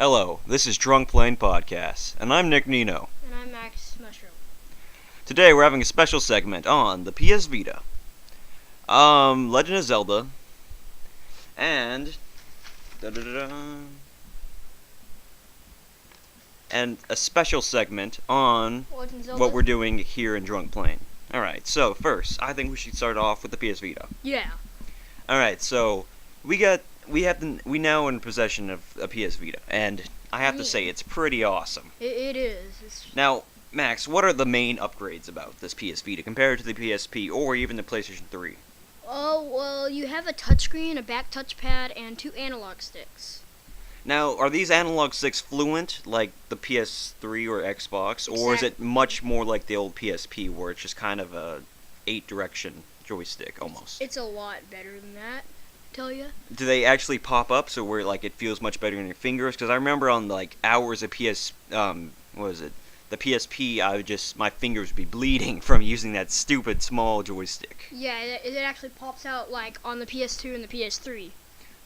Hello, this is Drunk Plane Podcast, and I'm Nick Nino. And I'm Max Mushroom. Today we're having a special segment on the PS Vita, Legend of Zelda, and and a special segment on Legend of Zelda? what we're doing here in Drunk Plane. Alright, so first, I think we should start off with the PS Vita. Yeah. Alright, so we now in possession of a PS Vita, and I have to say it's pretty awesome. It is. Now, Max, what are the main upgrades about this PS Vita compared to the PSP or even the PlayStation 3? Oh, well, you have a touchscreen, a back touchpad, and 2 analog sticks. Now, are these analog sticks fluent like the PS3 or Xbox, or is it much more like the old PSP where it's just kind of a 8-direction joystick almost? It's a lot better than that, tell ya. Do they actually pop up so where like it feels much better in your fingers? Because I remember on like hours of the PSP, my fingers would be bleeding from using that stupid small joystick. Yeah, it actually pops out like on the PS2 and the PS3.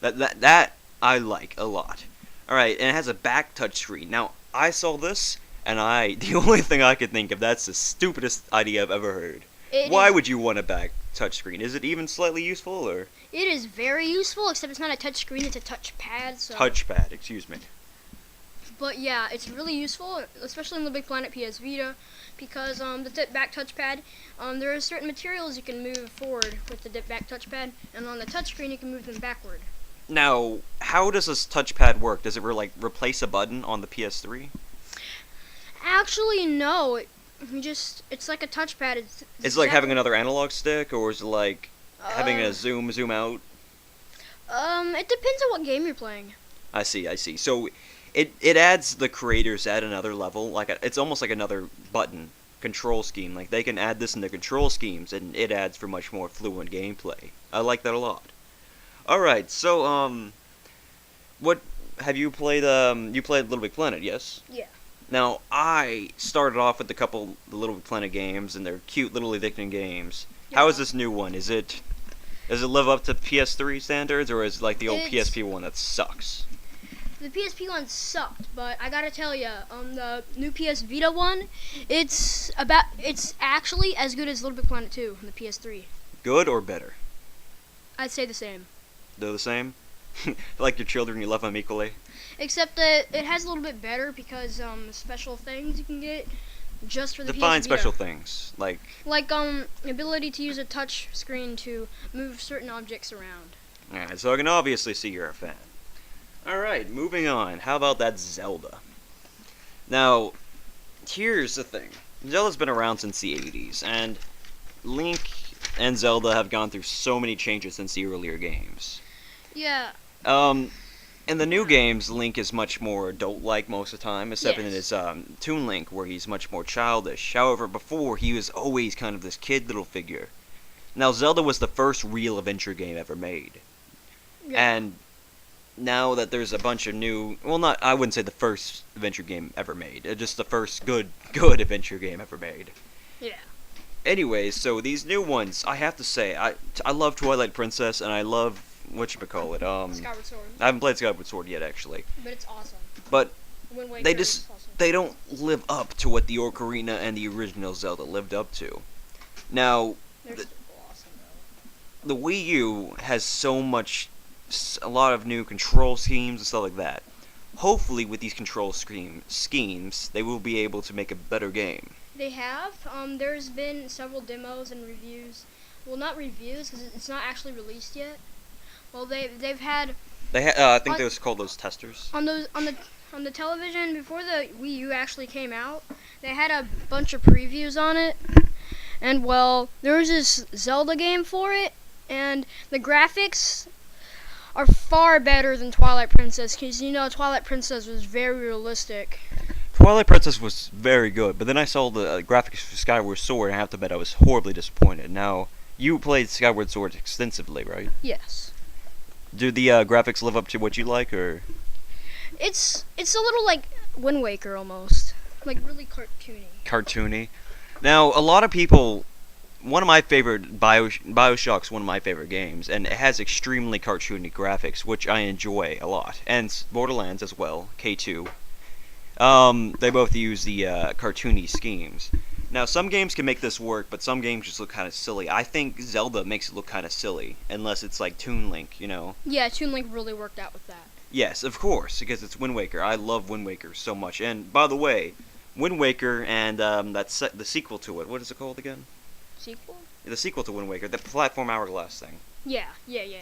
That I like a lot. Alright, and it has a back touchscreen. Now, I saw this, and the only thing I could think of, that's the stupidest idea I've ever heard. Why would you want a back touchscreen? Is it even slightly useful, or? It is very useful, except it's not a touchscreen, it's a touchpad, so... Touchpad, excuse me. But yeah, it's really useful, especially in the Big Planet PS Vita, because the back touchpad, there are certain materials you can move forward with the back touchpad, and on the touchscreen you can move them backward. Now, how does this touchpad work? Does it replace a button on the PS3? Actually, no. It's like a touchpad. It's like having another analog stick, or is it like having a zoom out? It depends on what game you're playing. I see. So, it adds the creators at another level. It's almost like another button control scheme. Like, they can add this in their control schemes, and it adds for much more fluent gameplay. I like that a lot. Alright, so, what, have you played, you played Little Big Planet, yes? Yeah. Now, I started off with the Little Big Planet games, and they're cute little addicting games. Yeah. How is this new one? Does it live up to PS3 standards, or is it like the old PSP one that sucks? The PSP one sucked, but I gotta tell ya, the new PS Vita one, it's actually as good as Little Big Planet 2 on the PS3. Good or better? I'd say the same. They're the same? Like your children, you love them equally? Except that it has a little bit better because special things you can get just for the PS Vita. Define special things, like ability to use a touch screen to move certain objects around. Alright, so I can obviously see you're a fan. Alright, moving on. How about that Zelda? Now, here's the thing. Zelda's been around since the 80s, and Link and Zelda have gone through so many changes since the earlier games. Yeah. In the new games, Link is much more adult-like most of the time, except in his Toon Link, where he's much more childish. However, before, he was always kind of this kid little figure. Now, Zelda was the first real adventure game ever made. Yeah. And now that there's a bunch of new... Well, I wouldn't say the first adventure game ever made. Just the first good adventure game ever made. Yeah. Anyways, so these new ones, I have to say, I love Twilight Princess, and I love, whatchamacallit, Skyward Sword. I haven't played Skyward Sword yet, actually. But it's awesome. But Wind Waker awesome. They don't live up to what the Ocarina and the original Zelda lived up to. Now, They're still awesome, though. The Wii U has a lot of new control schemes and stuff like that. Hopefully, with these control schemes, they will be able to make a better game. They have. There's been several demos and reviews. Well, not reviews because it's not actually released yet. Well, they've had. I think they was called those testers. On the television before the Wii U actually came out, they had a bunch of previews on it, and well, there was this Zelda game for it, and the graphics are far better than Twilight Princess because Twilight Princess was very realistic. Twilight Princess was very good, but then I saw the graphics for Skyward Sword, and I have to bet I was horribly disappointed. Now, you played Skyward Sword extensively, right? Yes. Do the graphics live up to what you like, or? It's a little like Wind Waker almost, like really cartoony. Cartoony. Now, a lot of people one of my favorite Bioshock's one of my favorite games, and it has extremely cartoony graphics, which I enjoy a lot. And Borderlands as well, K2. They both use the cartoony schemes. Now, some games can make this work, but some games just look kind of silly. I think Zelda makes it look kind of silly, unless it's like Toon Link, you know? Yeah, Toon Link really worked out with that. Yes, of course, because it's Wind Waker. I love Wind Waker so much. And by the way, Wind Waker and the sequel to it. What is it called again? Sequel? The sequel to Wind Waker, the platform hourglass thing. Yeah.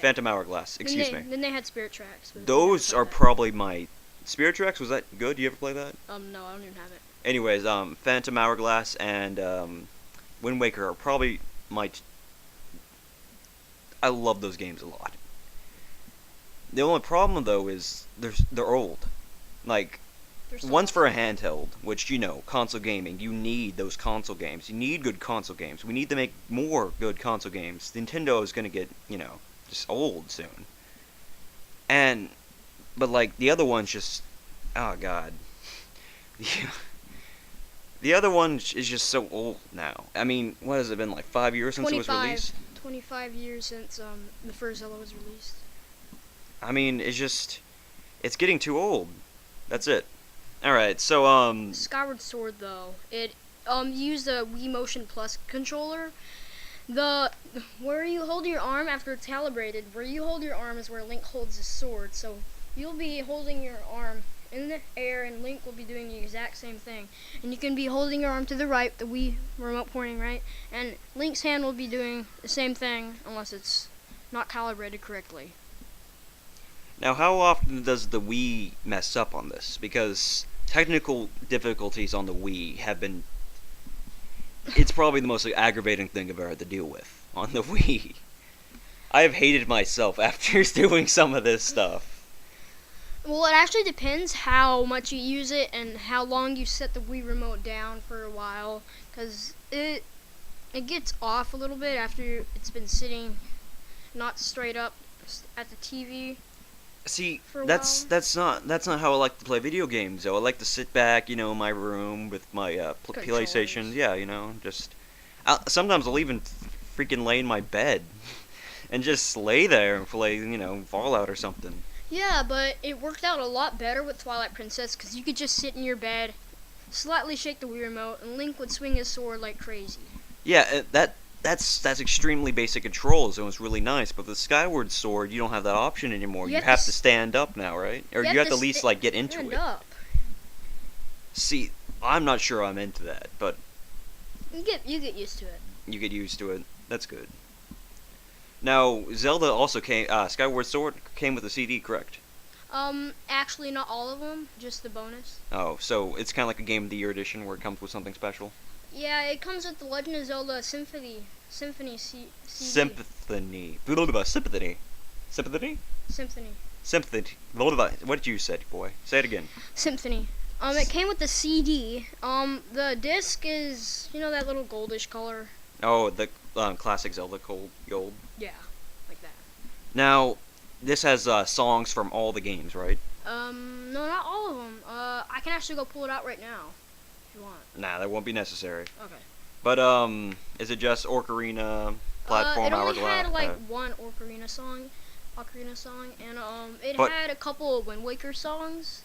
Phantom Hourglass. Excuse me. Then they had Spirit Tracks. Those are probably my Spirit Tracks. Was that good? Do you ever play that? No, I don't even have it. Anyways, Phantom Hourglass and Wind Waker are probably I love those games a lot. The only problem though is they're old. Like, one's for a handheld, which, you know, console gaming. You need those console games. You need good console games. We need to make more good console games. Nintendo is gonna get, you know, just old soon. But like the other one's just, oh god. The other one is just so old now. I mean, what has it been, like 5 years since it was released? 25 years since the first Zelda was released. I mean, it's getting too old. That's it. Alright, so, Skyward Sword, though, it used the Wii Motion Plus controller. Where you hold your arm after it's calibrated, where you hold your arm is where Link holds his sword. So you'll be holding your arm in the air, and Link will be doing the exact same thing. And you can be holding your arm to the right, the Wii remote pointing right, and Link's hand will be doing the same thing unless it's not calibrated correctly. now how often does the Wii mess up on this? Because technical difficulties on the Wii have been... It's probably the most aggravating thing I've ever had to deal with on the Wii. I have hated myself after doing some of this stuff. Well, it actually depends how much you use it and how long you set the Wii remote down for a while, because it gets off a little bit after it's been sitting not straight up at the TV. See, For a that's while. that's not how I like to play video games. Though I like to sit back, you know, in my room with my PlayStation. Controllers. Yeah, you know, just sometimes I'll even freaking lay in my bed and just lay there and play, you know, Fallout or something. Yeah, but it worked out a lot better with Twilight Princess because you could just sit in your bed, slightly shake the Wii remote, and Link would swing his sword like crazy. Yeah, that's extremely basic controls. It was really nice. But with Skyward Sword, you don't have that option anymore. You have to stand up now, right? Or you have to at least like get into stand it. up. See, I'm not sure I'm into that, but You get used to it. you get used to it. That's good. Now, Zelda also came. Skyward Sword came with a CD, correct? Actually, not all of them, just the bonus. Oh, so it's kind of like a Game of the Year edition where it comes with something special. Yeah, it comes with the Legend of Zelda Symphony CD. Symphony. Symphony. Symphony. Symphony. Symphony. What did you say, boy? Say it again. Symphony. It came with the CD. The disc is, you know, that little goldish color. Oh, the classic Zelda Gold. Yeah, like that. Now, this has songs from all the games, right? No, not all of them. I can actually go pull it out right now, if you want. Nah, that won't be necessary. Okay. But is it just Ocarina, Platform it only Hourglass? had like one Ocarina song, and it But- had a couple of Wind Waker songs,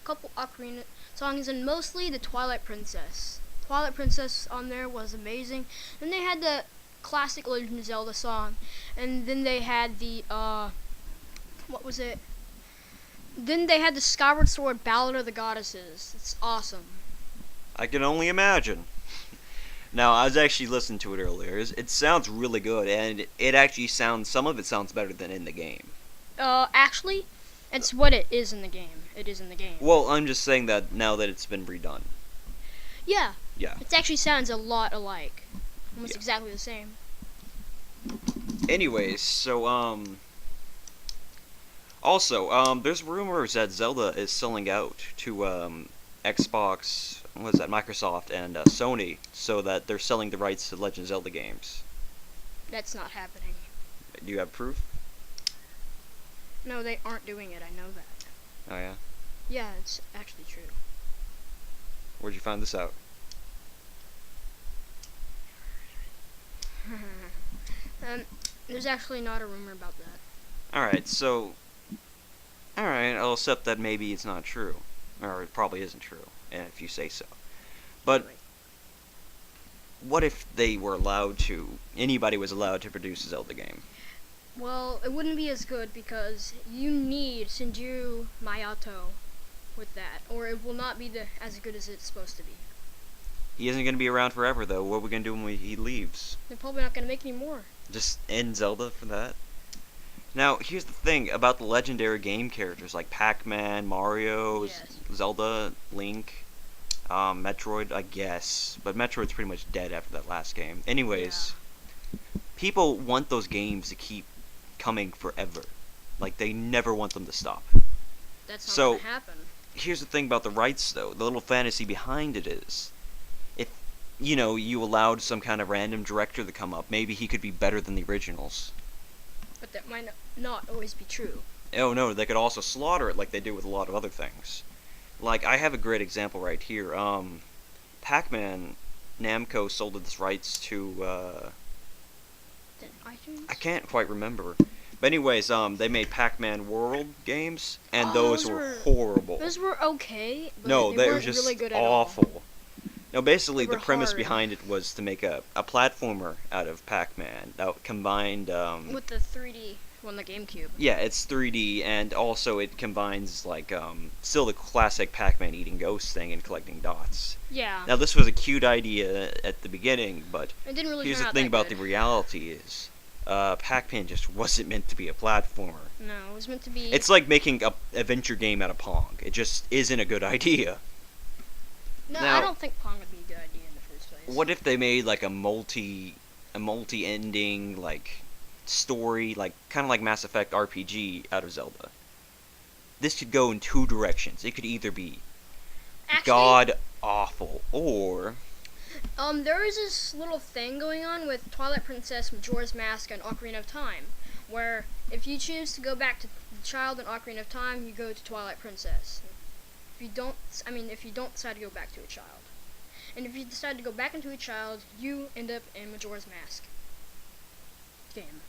a couple Ocarina songs, and mostly the Twilight Princess. Twilight Princess on there was amazing. Then they had the classic Legend of Zelda song, and then they had the what was it? Then they had the Skyward Sword Ballad of the Goddesses. It's awesome. I can only imagine. Now, I was actually listening to it earlier. It sounds really good, and it actually sounds. Some of it sounds better than in the game. Actually, it's what it is in the game. It is in the game. Well, I'm just saying that now that it's been redone. Yeah. Yeah. It actually sounds a lot alike. Almost Yeah. exactly the same. Anyways, so also there's rumors that Zelda is selling out to Xbox, what is that, Microsoft and Sony, so that they're selling the rights to Legend of Zelda games. That's not happening. Do you have proof? No, they aren't doing it. I know that. Oh yeah. Yeah, it's actually true. Where'd you find this out? There's actually not a rumor about that. Alright, so... Alright, I'll accept that maybe it's not true. Or it probably isn't true, and if you say so. But Anyway. what if they were allowed to... Anybody was allowed to produce a Zelda game? Well, it wouldn't be as good because you need Shinjiro Mayato with that, or it will not be as good as it's supposed to be. He isn't going to be around forever, though. What are we going to do when he leaves? They're probably not going to make any more. Just end Zelda for that? Now, here's the thing about the legendary game characters like Pac-Man, Mario, Yes. Zelda, Link, Metroid, I guess. But Metroid's pretty much dead after that last game. Anyways, people want those games to keep coming forever. Like, they never want them to stop. That's not So- going to happen. Here's the thing about the rights, though. The little fantasy behind it is, if, you allowed some kind of random director to come up, maybe he could be better than the originals. But that might not always be true. Oh no, they could also slaughter it like they do with a lot of other things. Like, I have a great example right here. Pac-Man, Namco sold its rights to, Then iTunes? I can't quite remember. But anyways, they made Pac-Man World games, and Oh, those those were were- horrible. Those were okay, but No, they were weren't just really good at awful. No, basically, They the were premise hard. behind it was to make a platformer out of Pac-Man that combined, all. With the 3D on the GameCube. yeah, it's 3D, and also it combines, like, still the classic Pac-Man eating ghosts thing and collecting dots. Yeah. Now, this was a cute idea at the beginning, but It didn't really here's turn the out thing that about good. the reality is, Pac-Man just wasn't meant to be a platformer. No, it was meant to be. It's like making a adventure game out of Pong. It just isn't a good idea. No, now- I don't think Pong would be a good idea in the first place. What if they made, like, a multi-ending, like, story, like, kind of like Mass Effect RPG out of Zelda? This could go in two directions. It could either be Actually, god-awful, or... there is this little thing going on with Twilight Princess, Majora's Mask, and Ocarina of Time, where if you choose to go back to the child in Ocarina of Time, you go to Twilight Princess. If you don't decide to go back to a child, and if you decide to go back into a child, you end up in Majora's Mask game.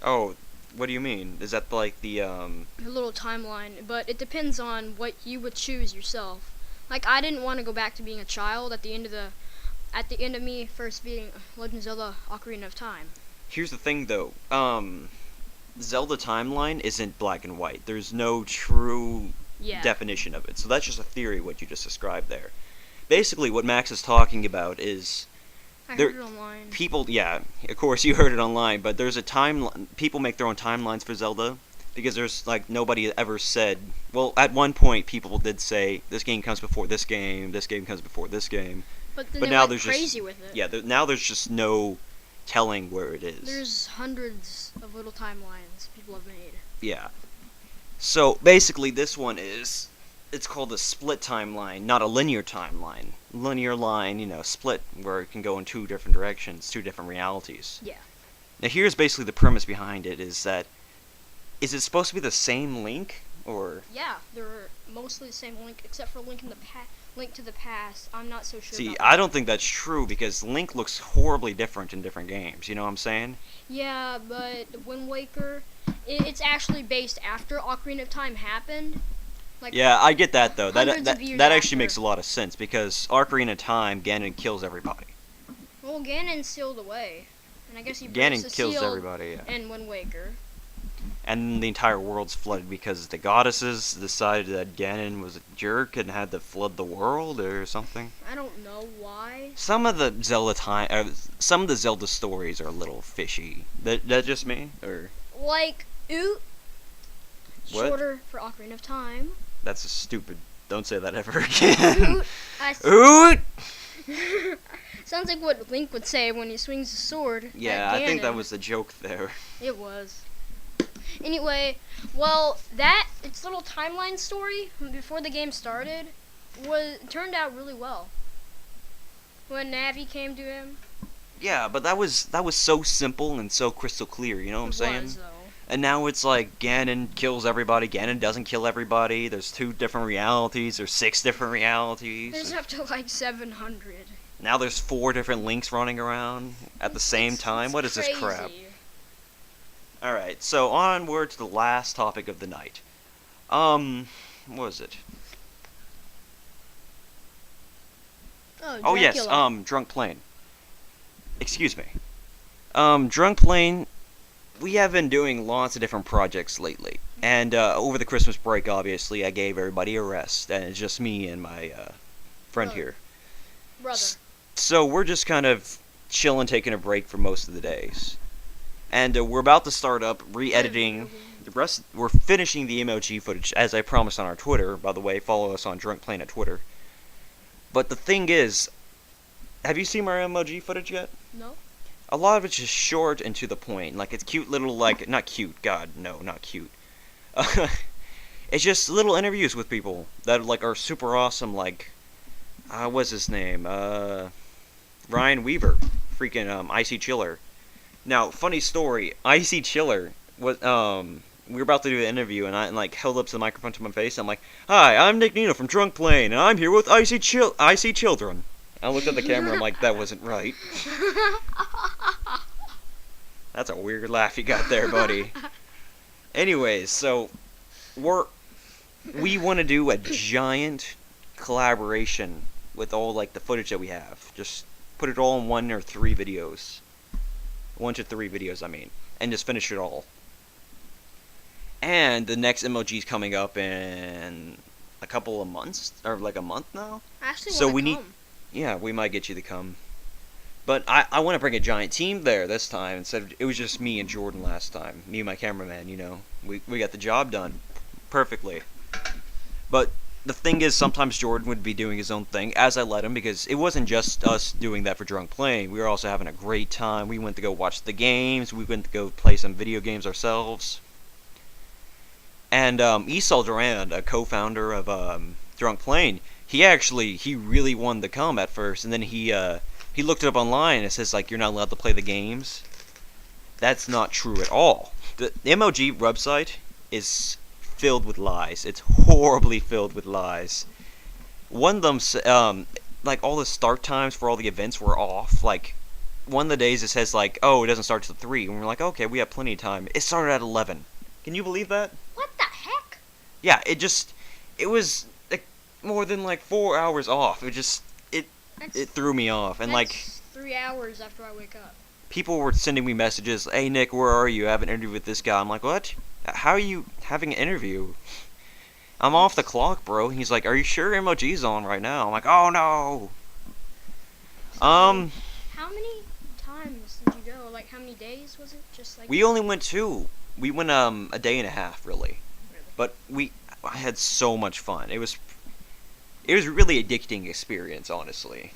Oh, what do you mean? Is that like the A little timeline, but it depends on what you would choose yourself. Like, I didn't want to go back to being a child at the end of me first being Legend of Zelda Ocarina of Time. Here's the thing, though. Zelda timeline isn't black and white. There's no true Yeah. definition of it. So that's just a theory, what you just described there. Basically, what Max is talking about is I there- heard it online. people, yeah, of course you heard it online, but there's a timeline. People make their own timelines for Zelda because there's, like, nobody ever said, well, at one point people did say, this game comes before this game comes before this game. But then but they now went there's just- crazy with it. Yeah, now there's just no telling where it is. There's hundreds of little timelines people have made. Yeah. So basically, this one it's called a split timeline, not a linear timeline. Linear line, split, where it can go in two different directions, two different realities. Yeah. Now here's basically the premise behind it: is it supposed to be the same Link, or Yeah, they're mostly the same Link, except for Link to the Past. I'm not so sure. see? about I that. don't think that's true because Link looks horribly different in different games. You know what I'm saying? Yeah, but Wind Waker, it's actually based after Ocarina of Time happened. Like, Yeah, I get that though. Hundreds That of years that actually after. makes a lot of sense because Ocarina of Time, Ganon kills everybody. Well, Ganon's sealed away, and I guess he breaks Ganon the kills seal everybody. Yeah. in Wind Waker. And the entire world's flooded because the goddesses decided that Ganon was a jerk and had to flood the world or something. I don't know why. Some of the Zelda stories are a little fishy. That just me, or Like, Oot, What? shorter for Ocarina of Time. that's stupid. Don't say that ever again. Oot, Oot! sounds like what Link would say when he swings his sword. Yeah, at I think that Ganon. was the joke there. It was. Anyway, its little timeline story before the game started turned out really well. When Navi came to him, Yeah, but that was so simple and so crystal clear. You know what I'm it saying? was though. And now it's like Ganon kills everybody. Ganon doesn't kill everybody. There's 2 different realities. There's 6 different realities. There's up to like 700. Now there's 4 different links running around at the same time. What is this crap? Crazy. Alright, so onward to the last topic of the night. What was it? Oh yes, Dracula. Drunk Plane. Excuse me. Drunk Plane, we have been doing lots of different projects lately. And over the Christmas break, obviously, I gave everybody a rest, and it's just me and my friend here. Brother. So we're just kind of chilling, taking a break for most of the days. And we're about to start up re-editing the rest. We're finishing the MLG footage, as I promised on our Twitter. By the way, follow us on Drunk Plane at Twitter. But the thing is, have you seen our MLG footage yet? No. A lot of it's just short and to the point. Like, it's cute little, like, not cute, God, no, not cute. It's just little interviews with people that, like, are super awesome, like, what's his name? Ryan Weaver, freaking, Icy Chiller. Now, funny story, Icy Chiller was, we were about to do an interview, and I, like, held up to the microphone to my face, and I'm like, "Hi, I'm Nick Nino from Drunk Plane, and I'm here with Icy Children." I looked at the camera, I'm like, that wasn't right. That's a weird laugh you got there, buddy. Anyways, so we want to do a giant collaboration with all like the footage that we have. Just put it all in 1 or 3 videos. 1 to 3 videos, I mean, and just finish it all. And the next MLG is coming up in a couple of months, or like a month now. I actually So wanna we come. Yeah, we might get you to come. But I want to bring a giant team there this time instead of, it was just me and Jordan last time. Me and my cameraman, you know. We got the job done perfectly. But the thing is, sometimes Jordan would be doing his own thing, as I let him, because it wasn't just us doing that for Drunk Playing. We were also having a great time. We went to go watch the games. We went to go play some video games ourselves. And Esau Durand, a co-founder of Drunk Playing, he really wanted to come at first, and then he looked it up online, and it says, like, you're not allowed to play the games. That's not true at all. The MLG website is filled with lies. It's horribly filled with lies. One of them, like, all the start times for all the events were off. Like, one of the days it says, like, oh, it doesn't start till 3, and we're like, okay, we have plenty of time. It started at 11. Can you believe that? What the heck? Yeah, it was like more than like 4 hours off. It threw me off, and like 3 hours after I wake up. people were sending me messages, "Hey Nick, where are you? I have an interview with this guy." I'm like, "What? How are you having an interview? I'm off the clock, bro." He's like, "Are you sure MLG's on right now?" I'm like, "Oh no." How many times did you go? Like, how many days was it? Just like We only went 2. We went a day and a half, really. Really? But I had so much fun. It was really addicting experience, honestly,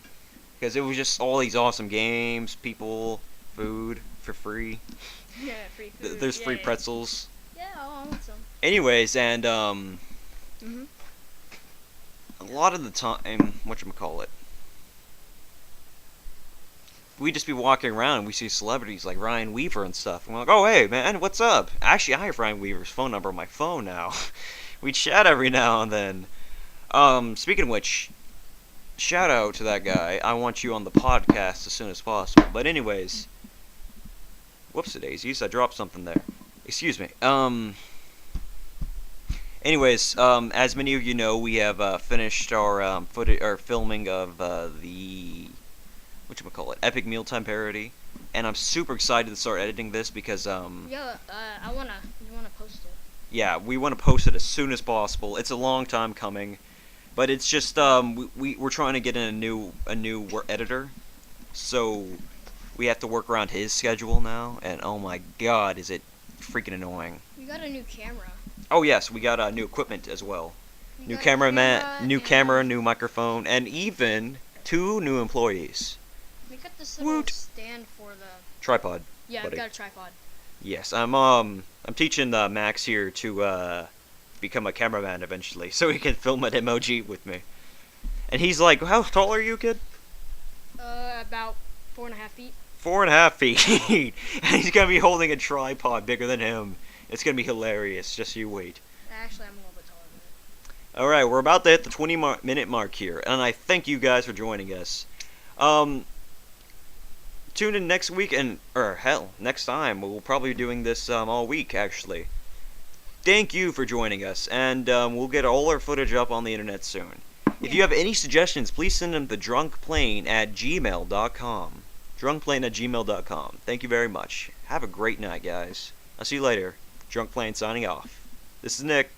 because it was just all these awesome games, people, food for free. Yeah, free food. There's free Yay. pretzels. Yeah, I want some. Anyways, and Mhm. a lot of the time, whatchamacallit, we just be walking around and we see celebrities like Ryan Weaver and stuff. And we're like, oh, hey, man, what's up? Actually, I have Ryan Weaver's phone number on my phone now. We chat every now and then. Speaking of which, shout out to that guy. I want you on the podcast as soon as possible. But anyways, whoops-a-daisies, I dropped something there. Excuse me. Anyways, as many of you know, we have finished our filming of the whatchamacallit, Epic Mealtime parody, and I'm super excited to start editing this because Yeah, you wanna post it? yeah, we want to post it as soon as possible. It's a long time coming, but it's just we're trying to get in a new editor, so we have to work around his schedule now, and oh my god, is it freaking annoying. You got a new camera. Oh yes, we got new equipment as well. You New got cameraman, new and camera, new microphone, and even 2 new employees. We got this little Woot. stand for the. Tripod. Yeah, buddy. I've got a tripod. Yes, I'm teaching Max here to become a cameraman eventually, so he can film at MLG with me. And he's like, "How tall are you, kid?" About 4.5 feet. 4.5 feet. And he's gonna be holding a tripod bigger than him. It's gonna be hilarious. Just you wait. Actually, I'm a little bit taller than it. All right, we're about to hit the 20-minute mark here, and I thank you guys for joining us. Tune in next week, or hell, next time. We'll probably be doing this all week, actually. Thank you for joining us, and we'll get all our footage up on the internet soon. If you have any suggestions, please send them to drunkplane@gmail.com. drunkplane@gmail.com. Thank you very much. Have a great night, guys. I'll see you later. Drunk Plane signing off. This is Nick.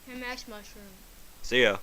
And Max Mushroom. See ya.